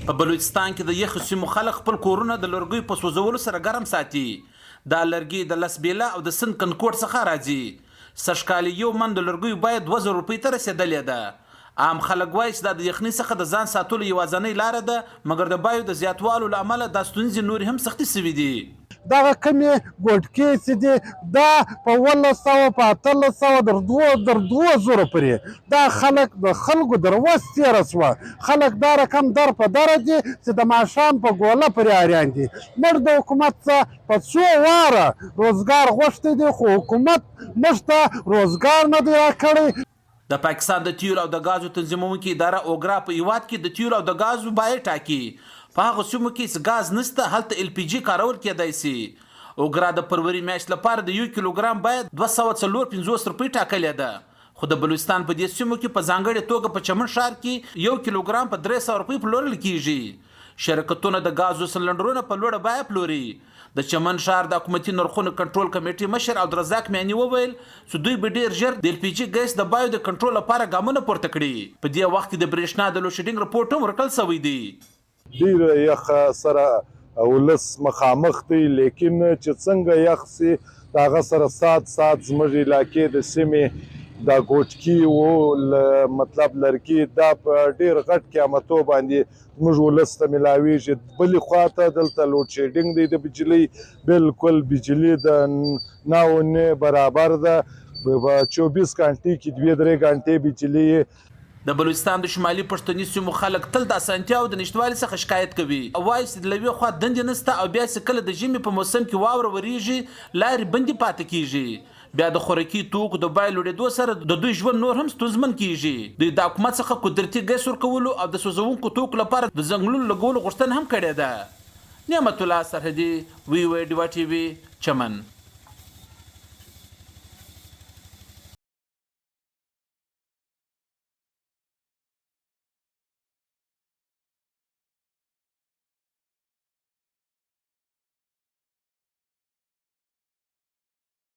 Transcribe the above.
په بلوچستان کې د یخ سیمو خلک خپل کورونه د لرګیو په سوځولو سره ګرم ساتي. دا لرګي د لسبیله او د سند کنکوټ څخه راځي. سږکال یو من د لرګیو باید 2000 روپۍ ته رسېدلې ده. عام خلک وایي چې دا د یخنۍ څخه د ځان ساتلو یوازینۍ لاره ده، مګر د بیو د زیاتوالو له امله دا ستونزې نورې هم سختې سوي دي. دغه کمې ګوټکې چې دي دا په 1100 په 1800 در 2000 پورې دا خلک د خلکو در وس تېره شوه. خلک دا رقم در په دره دي چې د ماښام په ګوله پورې اریان دي. موږ د حکومت څخه په څو واره روزګار غوښتی دی، خو حکومت موږ ته روزګار نه دی راکړی. د پاکستان د تیلو او د غازو تنظیمونکې اداره اوګرا په هیواد کې د تیلو او د غازو بیې ټاکي. په هغه سیمو کې چې غاز نشته هلته LPG کارول کېدای شي. اوګرا د فروری میاشت لپاره د 1 کیلوګرام باید 254 روپۍ ټاکلې ده، خو د بلوچستان په دې سیمو کې په ځانګړې توګه په چمن ښار کې 1 کیلوګرام په 300 روپۍ پلورل کیږي. شرکتونه د غازو سلنډرونه په لوړه بیه پلوري. د چمن ښار د حکومتي نرخونو کنټرول کمیټې مشر عبدالرزاق میاني وویل چې دوی به ډیر ژر د LPG ګیس د بیو د کنټرول لپاره ګامونه پورته کړي. په دې وخت کې د برېښنا د لوډشیډینګ رپورټ هم ورکړل شوی دی. ډېره یخه سره ولس مخامخ دی، لیکن چې څنګه یخ سي د هغه سره سات زموږ علاقې د سیمې دا ګوټکي و مطلب لرګي دا په ډېر غټ قیمتو باندې زموږ ولس ته میلاویږي. بلې خواته دلته لوډ شیډینګ دی د بجلۍ، بالکل بجلي د نه و نه برابر ده. په 24 غنټې کې 2-3 غنټې بجلي. د بلوچستان د شمالي پښتني سیمو خلک تل د اسانتیاو د نشتوالي څخه شکایت کوي. وایي چې د لوی خوا دندې نشته او بیا چې کله د ژمي په موسم کې واوره وریږي لارې بندې پاتې کیږي. بیا د خوراکي توکو د بیې لوړېدو سره د دوی ژوند نور هم ستونزمن کیږي. دوی د حکومت څخه قدرتي ګیس ورکولو او د سوځونکو توکو لپاره د ځنګلونو لګولو غوښتنه هم کړې ده. نعمت الله، سرحدي، وايي ډیوا TV، چمن.